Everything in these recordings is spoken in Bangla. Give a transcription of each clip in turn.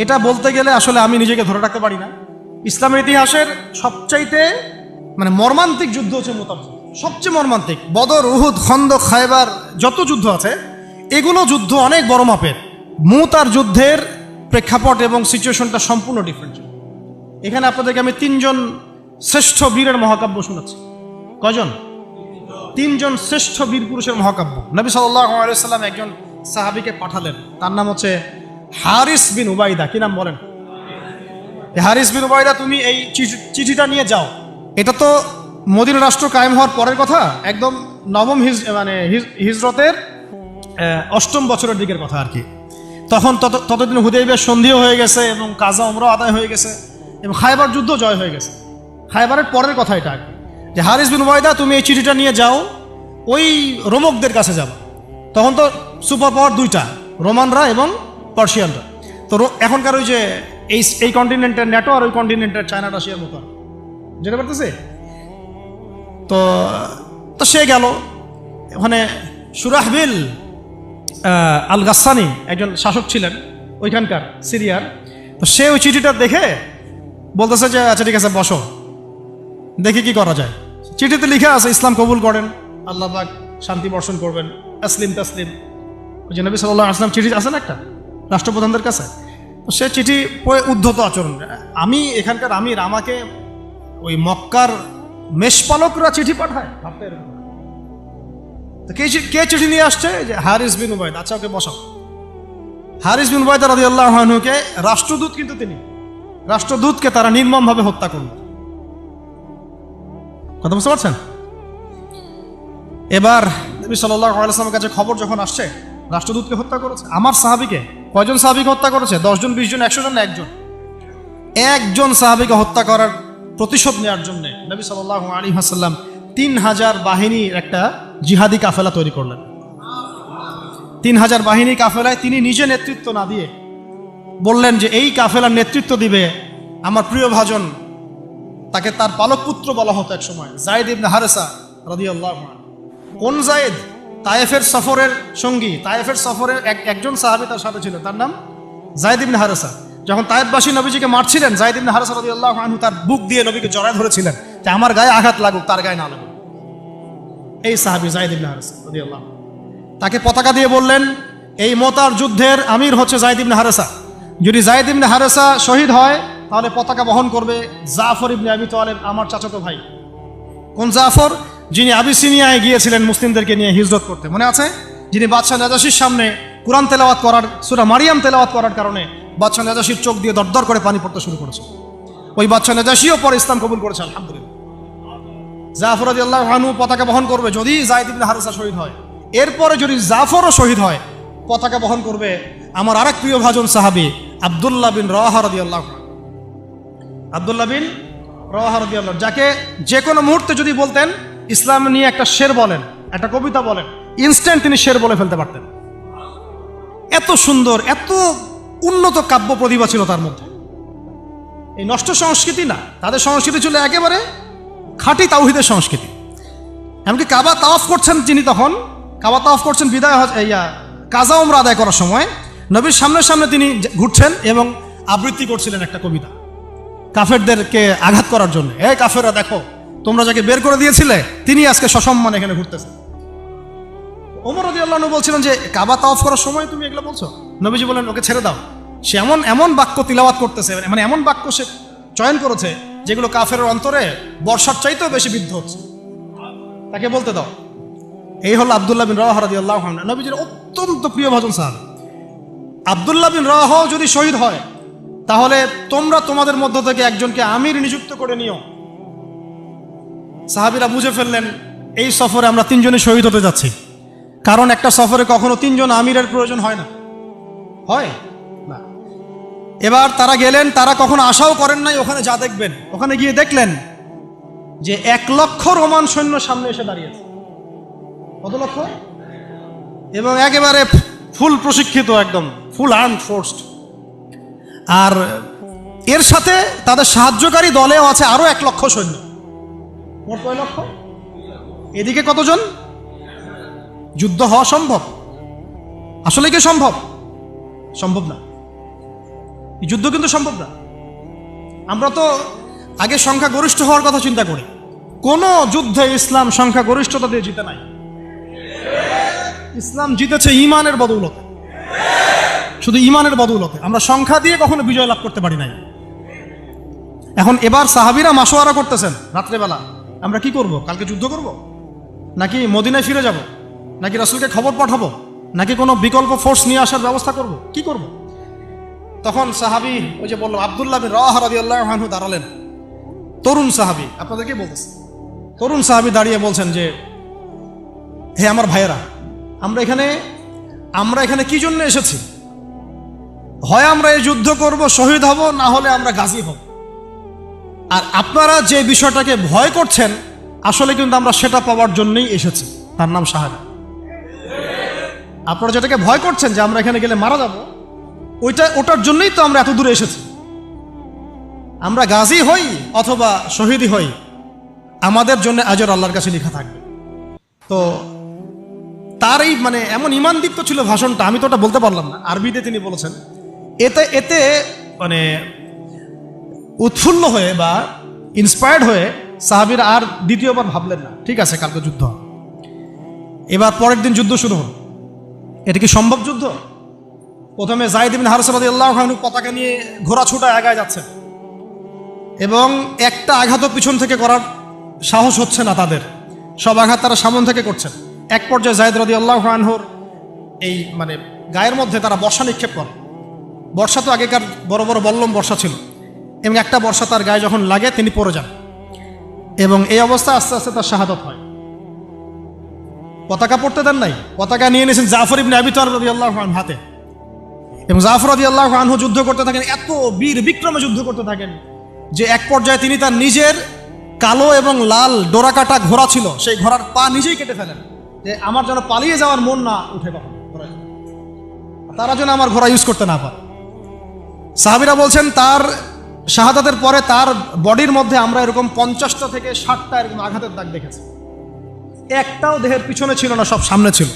এটা বলতে গেলে আসলে আমি নিজেকে ধরে রাখতে পারি না। ইসলামের ইতিহাসের সবচাইতে মর্মান্তিক যুদ্ধ হচ্ছে মুতার যুদ্ধ, সবচেয়ে মর্মান্তিক। বদর, উহুদ, খন্দক, খায়বার যত যুদ্ধ আছে এগুলো যুদ্ধ অনেক বড় মাপের। মুতার যুদ্ধের প্রেক্ষাপট এবং সিচুয়েশনটা সম্পূর্ণ ডিফারেন্ট। এখানে আপনাদেরকে আমি 3 জন শ্রেষ্ঠ বীরের মহাকাব্য শোনাচ্ছি। কয়জন? 3 জন শ্রেষ্ঠ বীর পুরুষের মহাকাব্য। নবী সাল্লাল্লাহু আলাইহি ওয়াসাল্লাম একজন সাহাবীকে পাঠালেন, তার নাম হচ্ছে হারিস বিন উবাইদা। কি নাম বলেন? হারিস বিন উবাইদা, তুমি এই চিঠিটা নিয়ে যাও। এটা তো মদিনা রাষ্ট্র কায়েম হওয়ার পরের কথা, একদম নবম হিজরতের 8ম বছরের দিকের কথা আর কি। তখন ততদিন হুদাইবিয়ার সন্ধিও হয়ে গেছে এবং কাজা উমরা আদায় হয়ে গেছে এবং খায়বার যুদ্ধ জয় হয়ে গেছে। খায়বারের পরের কথা এটা আর কি, যে হারিস বিন উবাইদা তুমি এই চিঠিটা নিয়ে যাও, ওই রোমকদের কাছে যাবো। তখন তো সুপার পাওয়ার 2টা, রোমানরা এবং পার্সিয়ানরা। তো এখনকার ওই যে এই কন্টিনেন্টের ন্যাটো আর ওই কন্টিনেন্টের চায়না রাশিয়ার মতো, যেতে পারতেছে। তো সে গেল ওখানে। সুরাহবিল আল গাসানি একজন শাসক ছিলেন ওইখানকার সিরিয়ার। তো সে ওই চিঠিটা দেখে বলতেছে যে আচ্ছা ঠিক আছে, বসো, দেখি কি করা যায়। চিঠিতে লিখে আছে ইসলাম কবুল করেন, আল্লাহ পাক শান্তি বর্ষণ করবেন, আসলিম তাসলিম। ওই যে নবী সাল্লাল্লাহু আলাইহি ওয়াসাল্লাম চিঠি আছে না একটা রাষ্ট্রপ্রধানদের কাছে, সে চিঠি পড়ে উদ্ধত আচরণ। আমি এখানকার আমির, আমাকে ওই মক্কার মেষপালকরা চিঠি পাঠায়? ভাবতে এরকম। তো কে চিঠি নিয়ে আসছে? যে হারিস বিন উবাইদা। আচ্ছা, ওকে বসাও। হারিস বিন উবাইদা রাদিয়াল্লাহু আনহুকে রাষ্ট্রদূত, কিন্তু তিনি রাষ্ট্রদূতকে তারা নির্মমভাবে হত্যা করল। কথা বুঝতে পারছেন? এবার নবী সাল্লাল্লাহু আলাইহি ওয়াসাল্লামের কাছে খবর যখন আসছে রাষ্ট্রদূতকে হত্যা করেছে, আমার সাহাবীকে, কয়জন সাহাবীকে হত্যা করেছে? 10 জন, 20 জন, 100 জন না একজন সাহাবীকে হত্যা করার প্রতিশোধ নেওয়ার জন্য নবী সাল্লাল্লাহু আলাইহি ওয়াসাল্লাম 3000 বাহিনীর একটা জিহাদি কাফেলা তৈরি করলেন। 3000 বাহিনী কাফেলায় তিনি নিজে নেতৃত্ব না দিয়ে বললেন যে এই কাফেলার নেতৃত্ব দিবে আমার প্রিয় ভাজন, তাকে তার পালক পুত্র বলা হতো এক সময়, যায়েদ ইবনে হারেসা রাদিয়াল্লাহু আনহু। কোন যায়েদ? তায়েফের সফরের সঙ্গী, তায়েফের সফরের একজন সাহাবী তার সাথে ছিল, তার নাম যায়েদ ইবনে হারেসা। যখন তায়েফবাসী নবীজিকে মারছিলেন, যায়েদ ইবনে হারেসা রাদিয়াল্লাহু আনহু তার বুক দিয়ে নবীকে জড়ায় ধরেছিলেন যে আমার গায়ে আঘাত লাগুক, তার গায়ে না লাগুক। এই সাহাবী যায়েদ ইবনে হারেসা রাদিয়াল্লাহু আনহু, তাকে পতাকা দিয়ে বললেন এই মোতার যুদ্ধের আমির হচ্ছে যায়েদ ইবনে হারেসা। যদি যায়েদ ইবনে হারেসা শহীদ হয় তাহলে পতাকা বহন করবে জাফর ইবনে আবি তালেব, আমার চাচাতো ভাই। কোন জাফর? যিনি আবিসিনিয়ায় গিয়েছিলেন মুসলিমদেরকে নিয়ে হিজরত করতে, মনে আছে? যিনি বাদশাহ নাজাশির সামনে কুরআন তেলাওয়াত করার, সূরা মারিয়াম তেলাওয়াত করার কারণে বাদশাহ নাজাশির চোখ দিয়ে দরদর করে পানি পড়তে শুরু করেছে। ওই বাদশাহ নাজাশিও পরে ইসলাম কবুল করেছে, আলহামদুলিল্লাহ। জাফর রাদিয়াল্লাহু আনহু পতাকা বহন করবে যদি যায়েদ ইবনে হারেসা শহীদ হয়। এরপরে যদি জাফরও শহীদ হয়, পতাকা বহন করবে আমার আরেক প্রিয় ভাজন সাহাবী আব্দুল্লাহ বিন রাওয়াহা রাদিয়াল্লাহু আনহু। আব্দুল্লাহ বিন রাওয়াহা রাদিয়াল্লাহু, যাকে যে কোনো মুহূর্তে যদি বলতেন ইসলাম নিয়ে একটা শের বলেন, একটা কবিতা বলেন, ইনস্ট্যান্ট তিনি শের বলে ফেলতে পারতেন। এত সুন্দর, এত উন্নত কাব্য প্রতিভা ছিল তার মধ্যে। এই নষ্ট সংস্কৃতি না, তাদের সংস্কৃতি ছিল একেবারে খাঁটি তাওহীদের সংস্কৃতি। এমনকি কাবা তাওয়াফ করছেন যিনি, তখন কাবা তাওয়াফ করছেন বিদায় কাজা উমরা আদায় করার সময় নবীর সামনে সামনে তিনি ঘুরছেন এবং আবৃত্তি করছিলেন একটা কবিতা কাফেরদেরকে আঘাত করার জন্য। এই কাফেররা দেখো, তোমরা যাকে বের করে দিয়েছিলে তিনি আজকে সসম্মানে এখানে ঘুরতেছেন। ওমর রাদিয়াল্লাহু আনহু বলছিলেন যে কাবা তাওয়াফ করার সময় তুমি এগুলো বলছো? নবীজি বলেন ওকে ছেড়ে দাও, সে এমন বাক্য তিলাওয়াত করতেছে, এমন বাক্য সে চয়ন করেছে যেগুলো কাফেরের অন্তরে বর্ষার চাইতেও বেশি বিদ্ধ হচ্ছে, তাকে বলতে দাও। এই হলো আব্দুল্লাহ বিন রাওয়াহা রাদিয়াল্লাহু আনহু, নবীজির অত্যন্ত প্রিয় ভাজন সাহাবী। আব্দুল্লাহ বিন রাওয়াহা যদি শহীদ হয় তাহলে তোমরা তোমাদের মধ্য থেকে একজনকে আমির নিযুক্ত করে নিও। সাহাবীরা বুঝে ফেললেন এই সফরে আমরা 3 জনই শহীদ হতে যাচ্ছি, কারণ একটা সফরে কখনো 3 জন আমিরের প্রয়োজন হয় না, হয় না। এবার তারা গেলেন, তারা কখনো আশাও করেন নাই ওখানে যা দেখবেন। ওখানে গিয়ে দেখলেন যে 1 লক্ষ রোমান সৈন্য সামনে এসে দাঁড়িয়েছে। কত লক্ষ? এবং একেবারে ফুল প্রশিক্ষিত, একদম ফুল আর্মড ফোর্সড। আর এর সাথে তাদের সাহায্যকারী দলেও আছে আরো 1 লক্ষ সৈন্য। মোট কয় লক্ষ? এদিকে কতজন? যুদ্ধ হওয়া সম্ভব? আসলে কি সম্ভব? সম্ভব না। এই যুদ্ধ কিন্তু সম্ভব না। আমরা তো আগে সংখ্যাগরিষ্ঠ হওয়ার কথা চিন্তা করি। কোন যুদ্ধে ইসলাম সংখ্যাগরিষ্ঠতা দিয়ে জিতে নাই। ইসলাম জিতেছে ইমানের বদৌলতে, শুধু ইমানের বদৌলতে। আমরা সংখ্যা দিয়ে কখনো বিজয় লাভ করতে পারি নাই। এখন এবার সাহাবীরা মাশওয়ারা করতেছেন রাত্রেবেলা, আমরা কি করব? কালকে যুদ্ধ করব, নাকি মদিনায় ফিরে যাব, নাকি রাসূলকে খবর পাঠাবো, নাকি কোনো বিকল্প ফোর্স নিয়ে আসার ব্যবস্থা করব, কি করব? তখন সাহাবী, ওই যে বললাম আব্দুল্লাহ বিন রাওয়াহা রাদিয়াল্লাহু আনহু দাঁড়ালেন। তরুণ সাহাবী, আপনাদেরকে বলতেছে, তরুণ সাহাবী দাঁড়িয়ে বলছেন যে, হে আমার ভাইয়েরা, আমরা এখানে কি জন্য এসেছি? হয় আমরা এই যুদ্ধ করব, শহীদ হব, না হলে আমরা গাজী হব। আর আপনারা যে বিষয়টাকে ভয় করছেন, আসলে কিন্তু আমরা সেটা পাওয়ার জন্যই এসেছি, তার নাম শাহাদাত। আপনারা যেটাকে ভয় করছেন যে আমরা এখানে গেলে মারা যাব, ওটার জন্যই তো আমরা এত দূরে এসেছি। আমরা গাজী হই অথবা শহীদই হই, আমাদের জন্য আজর আল্লাহর কাছে লেখা থাকবে। তো তার এই মানে এমন ঈমানদীপ্ত ছিল ভাষণটা, আমি তো ওটা বলতে পারলাম না, আরবিতে তিনি বলেছেন। এতে মানে উৎফুল্ল হয়ে বা ইন্সপায়ার্ড হয়ে সাহাবীরা আর দ্বিতীয়বার ভাবলেন না, ঠিক আছে কালকে যুদ্ধ হবে। এবার পরের দিন যুদ্ধ শুরু হল। এটা কি সম্ভব যুদ্ধ? প্রথমে যায়েদ ইবনে হারসা রাদিয়াল্লাহু আনহু পতাকা নিয়ে ঘোড়া ছুটায় আগায় যাচ্ছেন, এবং একটা আঘাতও পিছন থেকে করার সাহস হচ্ছে না তাদের, সব আঘাত তারা সামন থেকে করছেন। এক পর্যায়ে যায়েদ রাদিয়াল্লাহু আনহুর এই মানে গায়ের মধ্যে তারা বর্ষা নিক্ষেপ করে। বর্ষা তো আগেকার বড় বড় বল্লম বর্ষা ছিল, এবং একটা বর্ষা তার গায়ে যখন লাগে তিনি পড়ে যান, এবং এই অবস্থায় আস্তে আস্তে তার শাহাদাত হয়। পতাকা পড়তে দেন নাই, পতাকা নিয়ে নিয়েছেন জাফর ইবনে আবি তালিব রাদিয়াল্লাহু আনহু হাতে, এবং জাফর রাদিয়াল্লাহু আনহু যুদ্ধ করতে থাকেন, এত বীর বিক্রমে যুদ্ধ করতে থাকেন যে এক পর্যায়ে তিনি তার নিজের কালো এবং লাল ডোরাকাটা ঘোড়া ছিল, সেই ঘোড়ার পা নিজেই কেটে ফেলেন, যে আমার যেন পালিয়ে যাওয়ার মন না উঠে, কখন তারা যেন আমার ঘোড়া ইউজ করতে না পারে। সাহাবীরা বলছেন তার শাহাদাতের পরে তার বডির মধ্যে আমরা এরকম 50টা থেকে 60টা এরকম আঘাতের দাগ দেখেছি। একটাও দেহের পিছনে ছিল না, সব সামনে ছিল।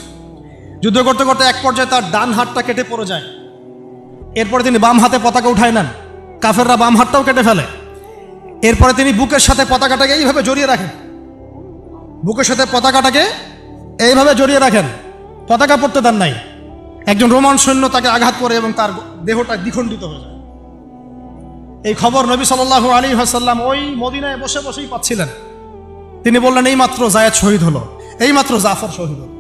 যুদ্ধ করতে করতে এক পর্যায়ে তার ডান হাতটা কেটে পড়ে যায়। এরপরে তিনি বাম হাতে পতাকা উঠায় নেন, কাফেররা বাম হাতটাও কেটে ফেলে। এরপরে তিনি বুকের সাথে পতাকাটাকে এইভাবে জড়িয়ে রাখেন, বুকের সাথে পতাকাটাকে এইভাবে জড়িয়ে রাখেন, পতাকা পড়তে দেন নাই। একজন রোমান সৈন্য তাকে আঘাত করে এবং তার দেহটা দ্বিখণ্ডিত হয়ে যায়। এই খবর নবী সাল্লাল্লাহু আলাইহি ওয়াসাল্লাম ওই মদিনায় বসে বসেই পাচ্ছিলেন। তিনি বললেন, এই মাত্র যায়েদ শহীদ হলো, এই মাত্র জাফর শহীদ হলো।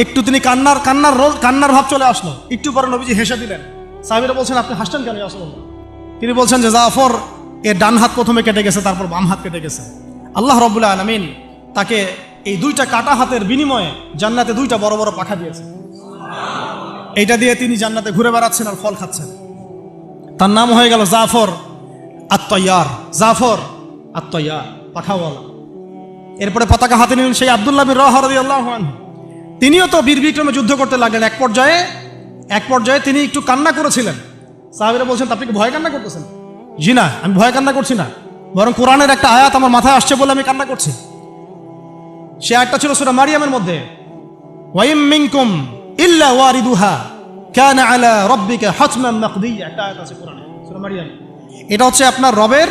একটু তিনি কান্নার ভাব চলে আসলো। একটু পরে নবীজি হেসে দিলেন। সাহাবীরা বলছেন, আপনি হাসছেন কেন ইয়া রাসূলুল্লাহ? তিনি বলছেন যে জাফর এর ডান হাত প্রথমে কেটে গেছে, তারপর বাম হাত কেটে গেছে। আল্লাহ রাব্বুল আলামিন তাকে এই দুইটা কাটা হাতের বিনিময়ে জান্নাতে দুইটা বড় বড় পাখা দিয়েছে। এইটা দিয়ে তিনি জান্নাতে ঘুরে বেড়াচ্ছেন আর ফল খাচ্ছেন। তার নাম হয়ে গেল জাফর আত-তাইয়ার, জাফর আত-তাইয়ার, পাখাওয়ালা। এরপরে পতাকা হাতে নিলেন সেই আব্দুল্লাহ বিন রাওয়াহা রাদিয়াল্লাহু আনহু। তিনিও তো বীর বিক্রমে যুদ্ধ করতে লাগলেন। এক পর্যায়ে তিনি একটু কান্না করেছিলেন। সাহাবীরা বলছেন, আপনি কি ভয় কান্না করতেছেন? জি না, আমি ভয় কান্না করছি না, বরং কোরআনের একটা আয়াত আমার মাথায় আসছে বলে আমি কান্না করছি। সে আয়াতটা ছিল সূরা মারিয়ামের মধ্যে, ওয়া ইম মিনকুম ইল্লা ওয়ারিদুহা কানা আলা রাব্বিকা হাতমান মাকদিয়া, একটা আয়াত আছে কোরআনে সূরা মারিয়াম। এটা হচ্ছে আপনার রবের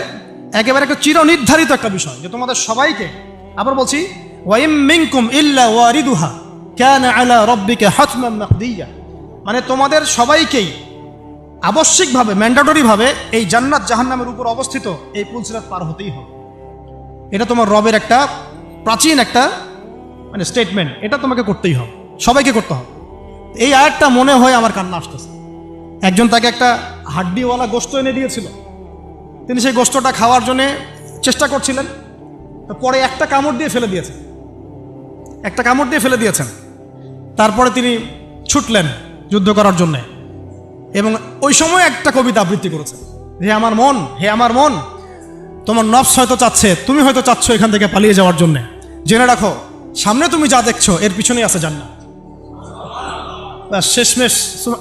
একেবারে একটা চিরনির্ধারিত একটা বিষয়, যে তোমাদের সবাইকে, আবার বলছি, ওয়া ইম মিনকুম ইল্লা ওয়ারিদুহা কানা আলা রাব্বিকা হাতমান মাকদিয়া, মানে তোমাদের সবাইকেই আবশ্যিকভাবে, ম্যান্ডেটরিভাবে এই জান্নাত জাহান্নামের উপর অবস্থিত এই পুলসিরাত পার হতেই হবে। এটা তোমার রবের একটা প্রাচীন একটা মানে স্টেটমেন্ট, এটা তোমাকে করতেই হবে, সবাইকে করতে হবে। এই আয়াতটা মনে হয় আমার কান্না আসতেছে। একজন তাকে একটা হাড্ডিওয়ালা গোশত এনে দিয়েছিল, তিনি সেই গোশতটা খাওয়ার জন্য চেষ্টা করছিলেন, তো পরে একটা কামড় দিয়ে ফেলে দিয়েছেন। তারপরে তিনি ছুটলেন যুদ্ধ করার জন্যে, এবং ওই সময় একটা কবিতা আবৃত্তি করেছেন, হে আমার মন, তোমার নফস হয়তো চাচ্ছে, তুমি হয়তো চাচ্ছ এখান থেকে পালিয়ে যাওয়ার জন্য, জেনে রাখো সামনে তুমি যা দেখছো এর পিছনেই আছে জান্নাত। শেষমেশ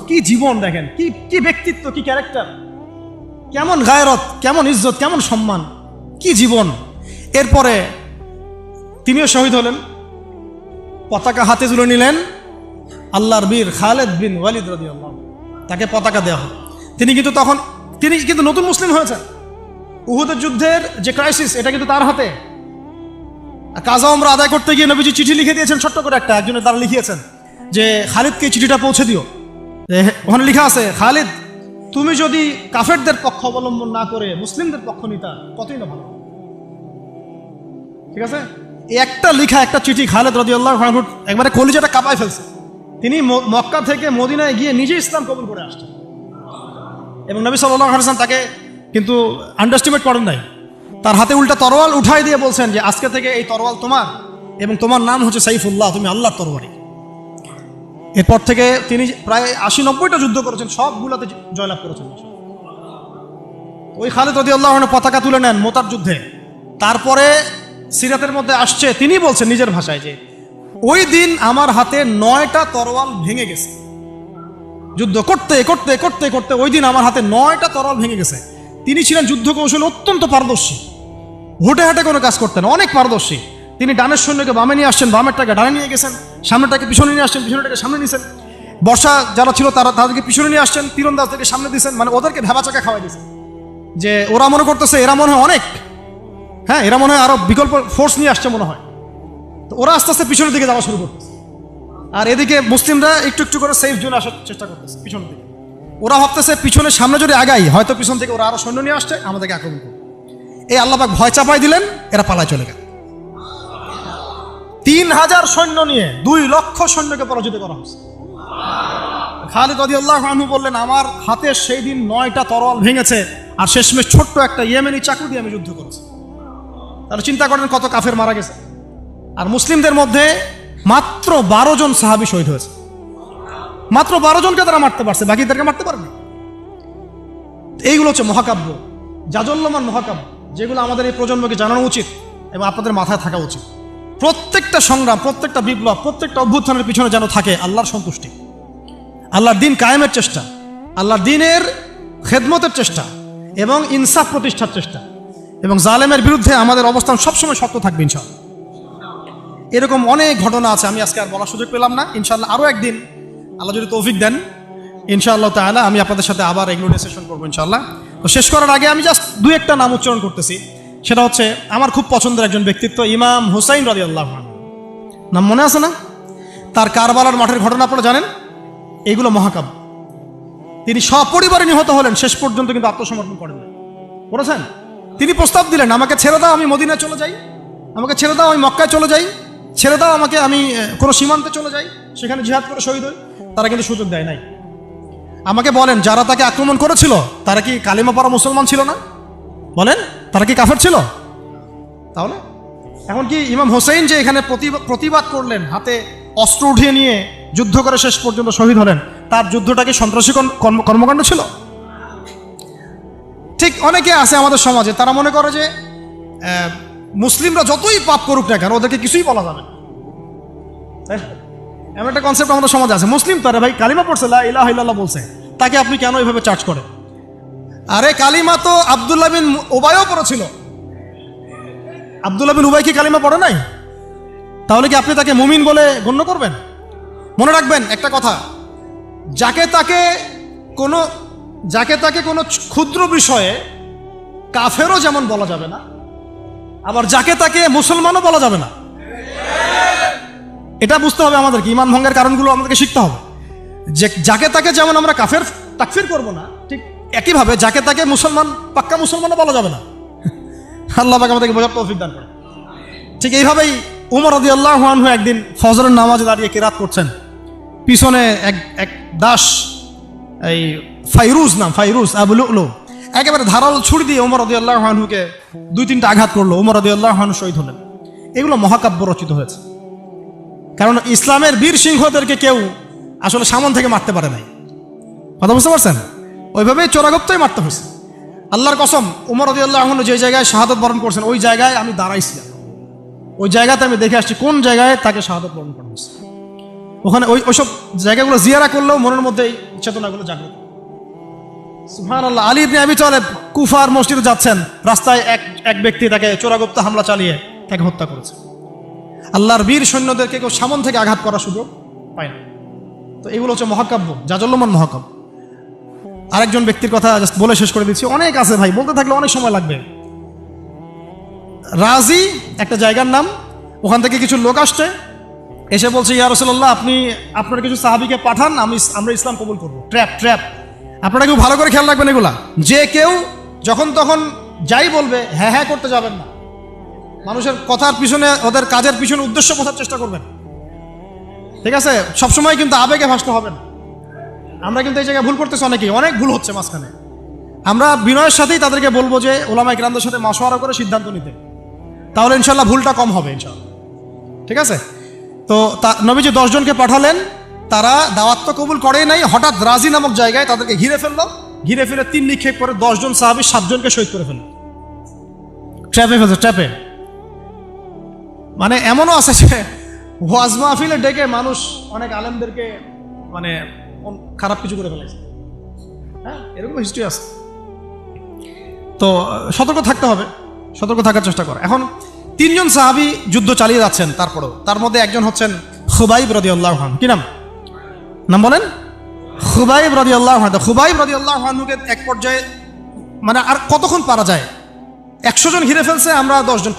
কি জীবন দেখেন, কি ব্যক্তিত্ব, কি ক্যারেক্টার, কেমন গায়রত, কেমন ইজ্জত, কেমন সম্মান, কি জীবন। এরপরে তিনিও শহীদ হলেন, পতাকা হাতে তুলে নিলেন আল্লাহর বীর খালেদ বিন ওয়ালিদ রাদিয়াল্লাহু, তাকে পতাকা দেওয়া হল। তিনি কিন্তু নতুন মুসলিম হয়েছেন। উহুদের যুদ্ধের যে ক্রাইসিস, এটা কিন্তু তার হাতে। কাজা উমরা আদায় করতে গিয়ে নবীজি চিঠি লিখে দিয়েছেন, ছোট্ট করে একজনের দ্বারা লিখিয়েছেন যে খালিদকে চিঠিটা পৌঁছে দিও। ওখানে লেখা আছে, খালিদ তুমি যদি কাফেরদের পক্ষ অবলম্বন না করে মুসলিমদের পক্ষ নিতা কতই না ভালো। ঠিক আছে, এই একটা লেখা, একটা চিঠি খালিদ রাদিয়াল্লাহু আনহু একবারে কলিজাটা কাঁপায় ফেলছে। তিনি মক্কা থেকে মদিনায় গিয়ে নিজে ইসলাম কবুল করে আসছেন, এবং নবী সাল্লাল্লাহু আলাইহি ওয়াসাল্লাম তাকে কিন্তু আন্ডারস্টিমেট করেন নাই। তার হাতে উল্টা তরোয়াল উঠাই দিয়ে বলছেন যে আজকে থেকে এই তরোয়াল তোমার, এবং তোমার নাম হচ্ছে সাইফুল্লাহ, তুমি আল্লাহর তরবারি। এরপর থেকে তিনি প্রায় 80-90টা যুদ্ধ করেছেন, সবগুলোতে জয়লাভ করেছেন। ওই খালিদ রাদিয়াল্লাহু আনহু পতাকা তুলে নেন মোতার যুদ্ধে। তারপরে সিরাতের মধ্যে আসছে, তিনি বলছেন নিজের ভাষায় যে ওই দিন আমার হাতে 9টা তরোয়াল ভেঙে গেছে। যুদ্ধ করতে করতে করতে করতে ওই দিন আমার হাতে 9টা তরোয়াল ভেঙে গেছে। তিনি ছিলেন যুদ্ধ কৌশলে অত্যন্ত পারদর্শী, হুটে হাটে কোনো কাজ করতেন, অনেক পারদর্শী। তিনি ডানের সৈন্যকে বামে নিয়ে আসছেন, বামেরটাকে ডানে নিয়ে গেছেন, সামনেটাকে পিছনে নিয়ে আসছেন, পিছনেটাকে সামনে নিয়েছেন। বর্ষা যারা ছিল তাদেরকে পিছনে নিয়ে আসছেন, তীরন্দাজদেরকে সামনে দিয়েছেন, মানে ওদেরকে ভেবা চাকা খাওয়াই দিয়েছেন যে ওরা মনে করতেছে এরা মনে হয় অনেক, হ্যাঁ এরা মনে হয় আরো বিকল্প ফোর্স নিয়ে আসছে মনে হয়। তো ওরা আস্তে আস্তে পিছনের দিকে যাওয়া শুরু করতেছে, আর এদিকে মুসলিমরা একটু একটু করে সেফ জোনে আসার চেষ্টা করতেছে পিছনের দিকে। ওরা ভাবতেছে পিছনের সামনে যদি আগাই হয়তো পিছন থেকে ওরা আরো সৈন্য নিয়ে আসছে, আমাদেরকে আক্রমণ করবে। এই আল্লাহ পাক ভয় চাপাই দিলেন, এরা পালায় চলে গেল। 3000 সৈন্য নিয়ে 2 লক্ষ সৈন্যকে পরাজিত করা হয়েছে। খালিদ রাদিয়াল্লাহু আনহু বললেন আমার হাতে সেই দিন 9টা তরোয়াল ভেঙেছে, আর শেষমেশ ছোট্ট একটা ইয়েমেনি চাকু দিয়ে আমি যুদ্ধ করেছি। তাহলে চিন্তা করেন কত কাফের মারা গেছে। আর মুসলিমদের মধ্যে মাত্র 12 জন সাহাবী শহীদ হয়েছে। মাত্র 12 জনকে তারা মারতে পারছে, বাকিদেরকে মারতে পারবে। এইগুলো হচ্ছে মহাকাব্য, জাজল্যমান মহাকাব্য, যেগুলো আমাদের এই প্রজন্মকে জানানো উচিত এবং আপনাদের মাথায় থাকা উচিত। প্রত্যেকটা সংগ্রাম, প্রত্যেকটা বিপ্লব, প্রত্যেকটা অভ্যুত্থানের পিছনে যেন থাকে আল্লাহর সন্তুষ্টি, আল্লাহর দিন কায়েমের চেষ্টা, আল্লাহর দিনের খেদমতের চেষ্টা এবং ইনসাফ প্রতিষ্ঠার চেষ্টা, এবং জালেমের বিরুদ্ধে আমাদের অবস্থান সবসময় শক্ত থাকবে ইনশাআল্লাহ। এরকম অনেক ঘটনা আছে, আমি আজকে আর বলার সুযোগ পেলাম না। ইনশাআল্লাহ আরও একদিন আল্লাহ যদি তৌফিক দেন ইনশাআল্লাহ তাআলা আমি আপনাদের সাথে আবার এগুলো নিয়ে সেশন করবো ইনশাআল্লাহ। তো শেষ করার আগে আমি জাস্ট 2-1টা নাম উচ্চারণ করতেছি। সেটা হচ্ছে আমার খুব পছন্দের একজন ব্যক্তিত্ব, ইমাম হুসাইন রাদিয়াল্লাহু আনহু। নাম মনে আছে না? তার কারবালার মাঠের ঘটনা আপনারা জানেন। এগুলো মহাকাব্য। তিনি সপরিবারে নিহত হলেন, শেষ পর্যন্ত কিন্তু আত্মসমর্পণ করেন না, করেছেন। তিনি প্রস্তাব দিলেন আমাকে ছেড়ে দাও, আমি মদিনায় চলে যাই, আমাকে ছেড়ে দাও, আমি মক্কায় চলে যাই, ছেড়ে দাও আমাকে, আমি কোনো সীমান্তে চলে যাই, সেখানে জিহাদ করে শহীদ হই। তারা কিন্তু সুযোগ দেয় নাই। আমাকে বলেন যারা তাকে আক্রমণ করেছিল তারা কি কালিমা পড়া মুসলমান ছিল না? বলেন তারা কি কাফের ছিল? তাহলে এখন কি ইমাম হোসেন যে এখানে প্রতিবাদ করলেন, হাতে অস্ত্র উঠিয়ে নিয়ে যুদ্ধ করে শেষ পর্যন্ত শহীদ হলেন, তার যুদ্ধটা কি সন্ত্রাসী কর্মকাণ্ড ছিল? ঠিক অনেকে আছে আমাদের সমাজে, তারা মনে করে যে মুসলিমরা যতই পাপ করুক না কেন ওদেরকে কিছুই বলা যাবে না। এমন একটা কনসেপ্ট আমাদের সমাজে আছে, মুসলিম তো আরে ভাই কালিমা পড়ছে, লা ইলাহা ইল্লাল্লাহ বলছে, তাকে আপনি কেন এইভাবে চার্জ করেন? আরে কালিমা তো আব্দুল্লাহ বিন উবাইও পড়েছিল। আব্দুল্লাহ বিন উবাই কি কালিমা পড়ে নাই? তাহলে কি আপনি তাকে মুমিন বলে গণ্য করবেন? মনে রাখবেন একটা কথা, যাকে তাকে কোনো ক্ষুদ্র বিষয়ে কাফেরও যেমন বলা যাবে না, আবার যাকে তাকে মুসলমানও বলা যাবে না। এটা বুঝতে হবে আমাদেরকে, ঈমান ভঙ্গের কারণগুলো আমাদেরকে শিখতে হবে। যে যাকে তাকে যেমন আমরা কাফের তাকফির করব না, ঠিক একইভাবে যাকে তাকে মুসলমান, পাক্কা মুসলমানও বলা যাবে না। আল্লাহ পাক আমাদেরকে বোঝার তৌফিক দান করে। ঠিক এইভাবেই উমর রাদিয়াল্লাহু আনহু একদিন ফজরের নামাজে দাঁড়িয়ে কিরাত করছেন, পিছনে এক দাস, এই ফাইরুজ আবু লুলু, একেবারে ধারাল ছুরি দিয়ে উমর রাদিয়াল্লাহু আনহুকে 2-3টা আঘাত করলো। উমর রাদিয়াল্লাহু আনহু শহীদ হলেন। এগুলো মহাকাব্য রচিত হয়েছে, কারণ ইসলামের বীর সিংহদেরকে কেউ আসলে সামন থেকে মারতে পারে নাই। কথা বুঝতে পারছেন? ওইভাবেই চোরাগপ্তই মারতে হয়েছে। আল্লাহর কসম, উমর রাদিয়াল্লাহু আনহু যে জায়গায় শাহাদত বরণ করছেন ওই জায়গায় আমি দাঁড়াইছিলাম, ওই জায়গাতে আমি দেখে আসছি কোন জায়গায় তাকে শাহাদত বরণ করা হয়েছে। ওখানে ওইসব জায়গাগুলো জিয়ারা করলেও মনের মধ্যে এই চেতনাগুলো জাগ্রত। সুবহানাল্লাহ। আলী ইবনে আবি তালেব কুফার মসজিদে যাচ্ছেন, রাস্তায় এক ব্যক্তি তাকে চোরাগপ্ত হামলা চালিয়ে তাকে হত্যা করেছে। আল্লাহর বীর সৈন্যদেরকে কেউ সামন থেকে আঘাত করার সুযোগ পায় না। তো এগুলো হচ্ছে মহাকাব্য, জাজল্যমান মহাকাব্য। আরেকজন ব্যক্তির কথা জাস্ট বলে শেষ করে দিচ্ছি, অনেক আছে ভাই, বলতে থাকলে অনেক সময় লাগবে। রাজি একটা জায়গার নাম, ওখান থেকে কিছু লোক আসছে, এসে বলছে ইয়া রাসূলুল্লাহ আপনি আপনার কিছু সাহাবীকে পাঠান, আমরা ইসলাম কবুল করবো। ট্র্যাপ। আপনারা কেউ ভালো করে খেয়াল রাখবেন এগুলা, যে কেউ যখন তখন যাই বলবে হ্যাঁ হ্যাঁ করতে যাবেন না। মানুষের কথার পিছনে, ওদের কাজের পিছনে উদ্দেশ্য বোঝার চেষ্টা করবেন, ঠিক আছে? সবসময় কিন্তু আবেগে ভাসতে হবে না। আমরা কিন্তু এই জায়গায় ভুল করতেছি, অনেক ভুল হচ্ছে মাঝখানে। আমরা বিনয়ের সাথেই তাদেরকে বলবো যে ওলামা ইকরামদের সাথে মাশওয়ারা করে সিদ্ধান্ত নিতে, তাহলে ইনশাল্লাহ ভুলটা কম হবে ইনশাল্লাহ, ঠিক আছে? তো নবীজি 10 জনকে পাঠালেন, তারা দাওয়াত তো কবুল করেই নাই, হঠাৎ রাজি নামক জায়গায় তাদেরকে ঘিরে ফেললো, ঘিরে ফিরে 3 নিক্ষেপ করে 10 জন সাহাবী 7 জনকে শহীদ করে ফেলল। ট্র্যাপে মানে এমনও আছে যে ওয়াজ মাহফিলে ডেকে মানুষ অনেক আলেমদেরকে মানে খারাপ কিছু করে ফেলেছে, হ্যাঁ, এরকম হিস্ট্রি আছে। তো সতর্ক থাকতে হবে, সতর্ক থাকার চেষ্টা করে। এখন 3 জন সাহাবী যুদ্ধ চালিয়ে যাচ্ছেন, তারপরেও তার মধ্যে একজন হচ্ছেন খুবাইব রাদিয়াল্লাহু আনহু। কি নাম বলেন? খুবাইব রাদিয়াল্লাহু আনহু। খুবাইব রাদিয়াল্লাহু আনহুকে এক পর্যায়ে মানে আর কতক্ষণ পারা যায়, 100 জন ঘিরে ফেলছে, আমরা 10 জন,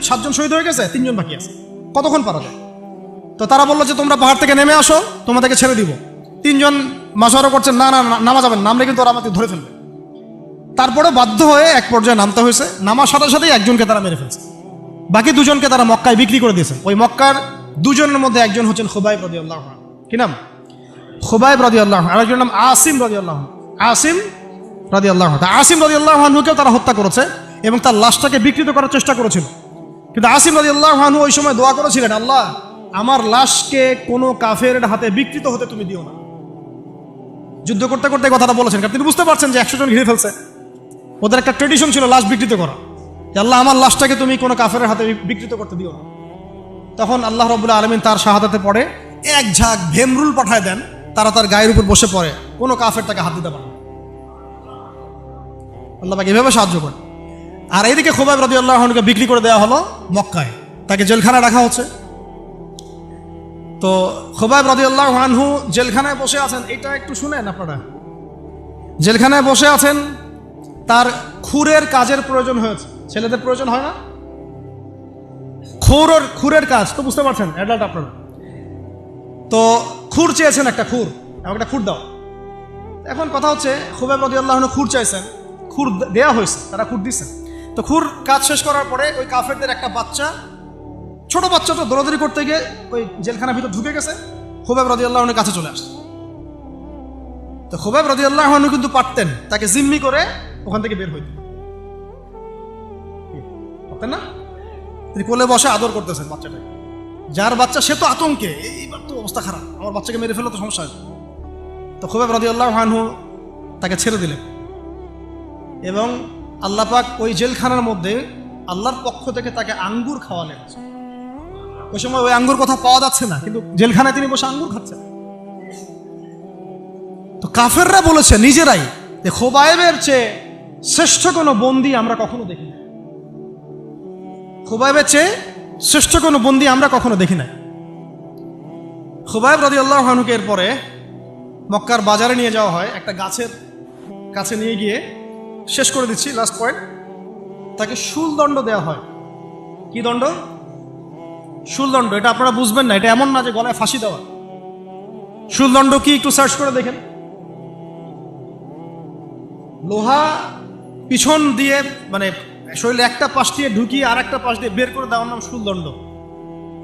7 জন শহীদ হয়ে গেছে, 3 জন বাকি আছে, কতক্ষণ পারা যায়? তো তারা বললো যে তোমরা পাহাড় থেকে নেমে আসো, তোমাদেরকে ছেড়ে দিব। 3 জন মাশওয়ারা করছেন, না নামা যাবেন, নামলে কিন্তু ওরা আমাকে ধরে ফেলবে। তারপরে বাধ্য হয়ে এক পর্যায়ে নামতে হয়েছে, নামার সাথে সাথেই একজনকে তারা মেরে ফেলছে, বাকি 2 জনকে তারা মক্কায় বিক্রি করে দিয়েছেন। ওই মক্কার 2 জনের মধ্যে একজন হচ্ছেন খুবাইব রাদিয়াল্লাহু আনহু। কি নাম? খুবাইব রাদিয়াল্লাহু আনহু। আরেকজনের নাম আসিম রাদিয়াল্লাহু আনহু। আসিম রাদিয়াল্লাহু আনহুকেও তারা হত্যা করেছে এবং তার লাশটাকে বিকৃত করার চেষ্টা করেছিল। কিন্তু আসিম রাদিয়াল্লাহু আনহু ওই সময় দোয়া করেছিলেন, আল্লাহ আমার লাশকে কোনো কাফেরের হাতে বিকৃত হতে তুমি দিও না। যুদ্ধ করতে করতে কথাটা বলেছেন, কারণ তিনি বুঝতে পারছেন যে 100 জন ঘিরে ফেলছে, ওদের একটা ট্রেডিশন ছিল লাশ বিকৃত করা, যে আল্লাহ আমার লাশটাকে তুমি কোনো কাফেরের হাতে বিকৃত করতে দিও না। তখন আল্লাহ রাব্বুল আলামিন তার শাহাদাতে পড়ে এক ঝাঁক ভেমরুল পাঠায় দেন, তারা তার গায়ের উপর বসে পড়ে, কোনো কাফের তাকে হাত দিতে পারে না। আল্লাহ পাক এভাবে সাহায্য করে। আর এইদিকে খুবাইব রাদিয়াল্লাহু আনহুকে বিক্রি করে দেওয়া হলো মক্কায়, তাকে জেলখানায় রাখা হচ্ছে। তো খুবাইব রাদিয়াল্লাহু আনহু জেলখানায় বসে আছেন, এটা একটু শুনেন আপনারা। জেলখানায় বসে আছেন, তার খুরের কাজের প্রয়োজন হয়েছে। ছেলেদের প্রয়োজন হয় না? খুরের কাজ তো বুঝতে পারছেন, অ্যাডাল্ট আপনারা। তো খুর চেয়েছেন, একটা খুর, আমাকে একটা খুর দাও। এখন কথা হচ্ছে খুবাইব রাদিয়াল্লাহু আনহু খুর চাইছেন, খুর দেয়া হয়েছে, তারা খুর দিচ্ছেন। তো খুর কাজ শেষ করার পরে ওই কাফেরদের একটা বাচ্চা, ছোট বাচ্চাটা দৌড়াদৌড়ি করতে গিয়ে ওই জেলখানার ভিতর ঢুকে গেছে, খুবাইব রাদিয়াল্লাহু আনহুর কাছে চলে আসছে। তো খুবাইব রাদিয়াল্লাহু আনহু কিন্তু পারতেন তাকে জিম্মি করে ওখান থেকে বের হইতে, পারতেন না? তিনি কোলে বসে আদর করতেছেন বাচ্চাটাকে, যার বাচ্চা সে তো আতঙ্কে, এইবার তো অবস্থা খারাপ, আমার বাচ্চাকে মেরে ফেলে তো সমস্যা আছে। তো খুবাইব রাদিয়াল্লাহু আনহু তাকে ছেড়ে দিলেন এবং আল্লাহ পাক ওই জেলখানার মধ্যে আল্লাহর পক্ষ থেকে তাকে আঙ্গুর খাওয়ালেন। ওই সময় ওই আঙ্গুর কথা পাওয়া যাচ্ছে না, কিন্তু জেলখানায় তিনি বসে আঙ্গুর খাচ্ছেন। তো কাফেররা বলেছে নিজেরাই যে খুবাইবের চেয়ে শ্রেষ্ঠ কোনো বন্দী আমরা কখনো দেখি না, খুবাইবের চেয়ে শ্রেষ্ঠ কোনো বন্দী আমরা কখনো দেখি না। খুবাইব রাদিয়াল্লাহু আনহুকে এরপরে মক্কার বাজারে নিয়ে যাওয়া হয়, একটা গাছের কাছে নিয়ে গিয়ে, শেষ করে দিচ্ছি লাস্ট পয়েন্ট, তাকে শুলদণ্ড দেওয়া হয়। কি দণ্ড? শুলদণ্ড। এটা আপনারা বুঝবেন না, এটা এমন না যে গলায় ফাঁসি দেওয়া। শুলদণ্ড কি একটু সার্চ করে দেখেন। লোহা পিছন দিয়ে মানে শরীরে একটা পাশ দিয়ে ঢুকিয়ে আর একটা পাশ দিয়ে বের করে দেওয়ার নাম শুলদণ্ড।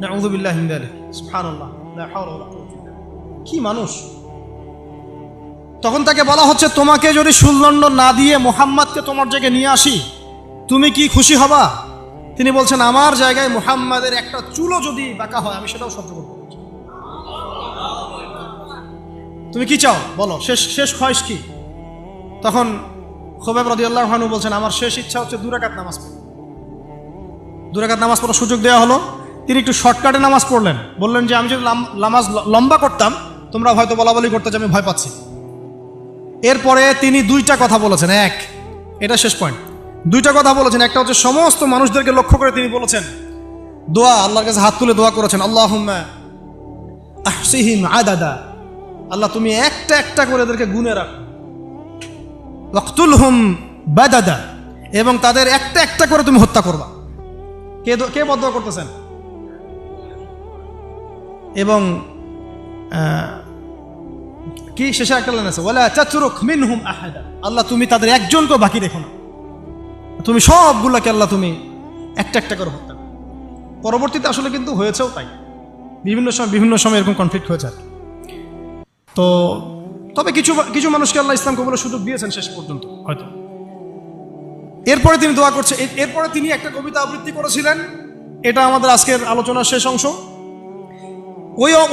নাউযুবিল্লাহি মিন যালিক, সুবহানাল্লাহ, লা হাওলা ওয়ালা কুওয়াতা ইল্লা বিল্লাহ। কি মানুষ! তখন তাকে বলা হচ্ছে, তোমাকে যদি শুলদণ্ড না দিয়ে মুহাম্মাদকে তোমার জায়গায় নিয়ে আসি, তুমি কি খুশি হবা? তিনি বলছেন, আমার জায়গায় মুহাম্মাদের একটা চুলও যদি বাঁকা হয় আমি সেটাও সহ্য করব। তুমি কি চাও বলো, শেষ খয়েশ কি? তখন খুবাইব রাদিয়াল্লাহু আনহু বলছেন, আমার শেষ ইচ্ছা হচ্ছে 2 রাকাত নামাজ পড়া। 2 রাকাত নামাজ পড়ার সুযোগ দেওয়া হলো। তিনি একটু শর্টকাটে নামাজ পড়লেন, বললেন যে আমি যদি নামাজ লম্বা করতাম তোমরা হয়তো বলাবলি করতে যে আমি ভয় পাচ্ছি। এরপরে তিনি 2টা কথা বলেছেন। এটা শেষ পয়েন্ট। 2টা কথা বলেছেন। একটা হচ্ছে সমস্ত মানুষদেরকে লক্ষ্য করে তিনি বলেছেন দোয়া, আল্লাহর কাছে হাত তুলে দোয়া করেছেন, আল্লাহুম্মা আহসিহিম আদাদা, আল্লাহ তুমি একটা একটা করে এদেরকে গুনে রাখো। ওয়াকতুলহুম বাদাদা, এবং তাদের একটা একটা করে তুমি হত্যা করবা। কে বদদোয়া করতেছেন? এবং কি শেষে একটা লাইন আছে, ওয়ালা তাতরুক মিনহুম আহাদা, আল্লাহ তুমি তাদের একজনকেও বাকি রেখো না, তুমি সবগুলোকে আল্লাহ তুমি একটা একটা করে হত্যা করো। পরবর্তীতে আসলে কিন্তু হয়েছেও তাই, বিভিন্ন সময় এরকম কনফ্লিক্ট হয়েছে। তো তবে কিছু মানুষকে আল্লাহ ইসলাম কবুলের সুযোগ দিয়েছেন শেষ পর্যন্ত হয়তো। এরপরে তিনি দোয়া করছে, এরপরে তিনি একটা কবিতা আবৃত্তি করেছিলেন, এটা আমাদের আজকের আলোচনার শেষ অংশ।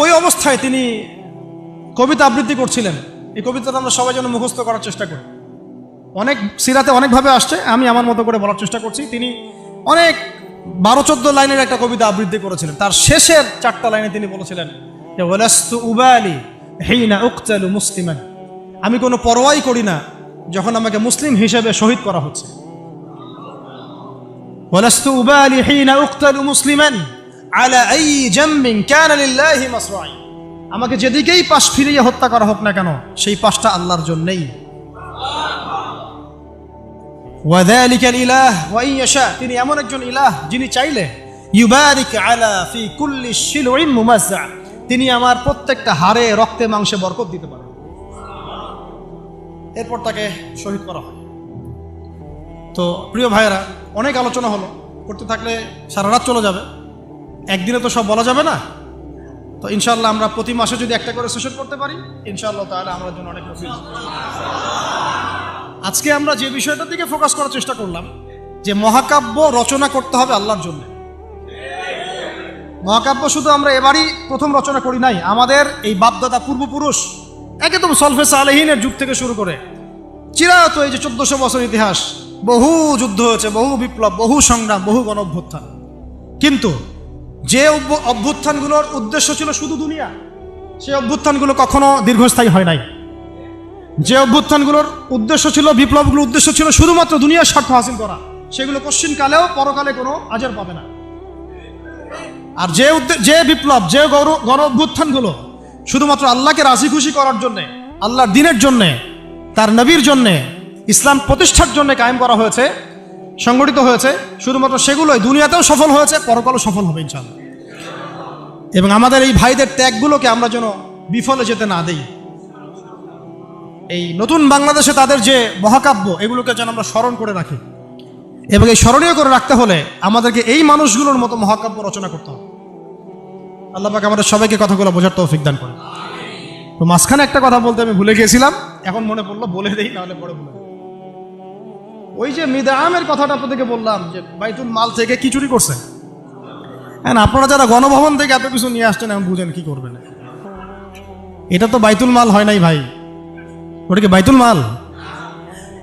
ওই অবস্থায় তিনি কবিতা আবৃত্তি করছিলেন। এই কবিতাটা আমরা সবাই যেন মুখস্থ করার চেষ্টা করি। অনেক সিরাতে অনেকভাবে আসছে, আমি আমার মতো করে বলার চেষ্টা করছি। তিনি অনেক 12-14 লাইনের একটা কবিতা আবৃত্তি করেছিলেন। তার শেষের 4টা লাইনে তিনি বলেছিলেন যে ওয়ালাস্তু উবালি হিনা উকতালু মুসলিমান, আমি কোনো পরোয়াই করি না যখন আমাকে মুসলিম হিসেবে শহীদ করা হচ্ছে। ওয়ালাস্তু উবালি হিনা উকতালু মুসলিমান আলা আই জামবিন কানা লিল্লাহি মাসরাই, আমাকে যেদিকেই পাশ ফিরিয়ে হত্যা করা হোক না কেন সেই পাশটা আল্লাহর জন্যই। ওয়াযালিকাল ইলাহ ওয়া ইন ইয়াশা, তিনি এমন একজন ইলাহ যিনি চাইলে ইউবারিক আলা ফি কুল্লি শিলউইন মুমাজ্জা, তিনি আমার প্রত্যেকটা হাড়ে রক্তে মাংসে বরকত দিতে পারেন। এরপর তাকে শহীদ করা হয়। তো প্রিয় ভাইয়েরা, অনেক আলোচনা হলো, করতে থাকলে সারা রাত চলে যাবে, একদিনে তো সব বলা যাবে না। তো ইনশাআল্লাহ আমরা প্রতি মাসে যদি একটা করে সেশন করতে পারি, ইনশাআল্লাহ তাহলে আমাদের জন্য অনেক নফিল। আজকে আমরা যে বিষয়টার দিকে ফোকাস করার চেষ্টা করলাম, যে মহাকাব্য রচনা করতে হবে আল্লাহর জন্য। মহাকাব্য শুধু আমরা এবারই প্রথম রচনা করি নাই, আমাদের এই বাপদাদা পূর্বপুরুষ একদম সলফে সালেহিনের যুগ থেকে শুরু করে চিরায়ত এই যে 1400 বছর ইতিহাস, বহু যুদ্ধ হয়েছে, বহু বিপ্লব, বহু সংগ্রাম, বহু গণ অভ্যুত্থান। কিন্তু যে অভ্যুত্থানগুলোর উদ্দেশ্য ছিল শুধু দুনিয়া, সেই অভ্যুত্থানগুলো কখনো দীর্ঘস্থায়ী হয় নাই। যে অভ্যুত্থানগুলোর উদ্দেশ্য ছিল, বিপ্লবগুলোর উদ্দেশ্য ছিল শুধুমাত্র দুনিয়ার স্বার্থ হাসিল করা, সেগুলো পশ্চিমকালেও পরকালে কোনো আজর পাবে না। আর যে বিপ্লব, যে গণ অভ্যুত্থানগুলো শুধুমাত্র আল্লাহকে রাজি খুশি করার জন্যে, আল্লাহর দ্বীনের জন্যে, তার নবীর জন্যে, ইসলাম প্রতিষ্ঠার জন্য কায়েম করা হয়েছে, সংগঠিত হয়েছে, শুধুমাত্র সেগুলোই দুনিয়াতেও সফল হয়েছে, পরকালও সফল হবে ইনশাআল্লাহ। এবং আমাদের এই ভাইদের ত্যাগগুলোকে আমরা যেন বিফলে যেতে না দেই। এই নতুন বাংলাদেশে তাদের যে মহাকাব্য, এগুলোকে যেন আমরা স্মরণ করে রাখি। এবং এই স্মরণীয় করে রাখতে হলে আমাদেরকে এই মানুষগুলোর মতো মহাকাব্য রচনা করতে হবে। আল্লাহ পাক আমাদের সবাইকে কথাগুলো বোঝার তৌফিক দান করে। তো মাঝখানে একটা কথা বলতে আমি ভুলে গিয়েছিলাম, এখন মনে পড়লো, বলে দেই, নাহলে পরে ভুলে। ওই যে মিদআমের কথাটা আপনাদেরকে বললাম, যে বাইতুল মাল থেকে কি চুরি করছে। হ্যাঁ, আপনারা যারা গণভবন থেকে এত কিছু নিয়ে আসছেন, এখন বুঝেন কি করবেন। এটা তো বাইতুল মাল হয় নাই ভাই, ওটা কি বাইতুল মাল?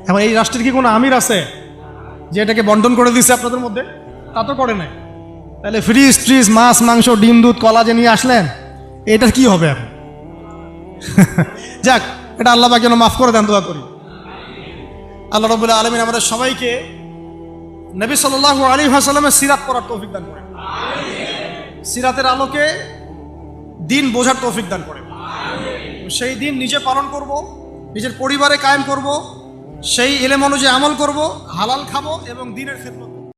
এখন এই রাষ্ট্রের কি কোনো আমির আছে যে এটাকে বন্টন করে দিচ্ছে আপনাদের মধ্যে? তা তো করে নাই। তাহলে ফ্রিজ ট্রিজ, মাছ মাংস, ডিম দুধ, কলা যে নিয়ে আসলেন, এটা কি হবে এখন? যাক, এটা আল্লাহ পাক যেন মাফ করে দেন, দোয়া করি। আল্লাহ রাব্বুল আলামিন আমাদের সবাইকে নবী সাল্লাল্লাহু আলাইহি ওয়াসাল্লামের সিরাত পড়ার তৌফিক দান করেন, সিরাতের আলোকে দিন বোঝার তৌফিক দান করেন। সেই দিন নিজে পালন করব, নিজের পরিবারে কায়েম করব, সেই ইলম অনুযায়ী আমল করব, হালাল খাবো এবং দ্বীনের খিদমত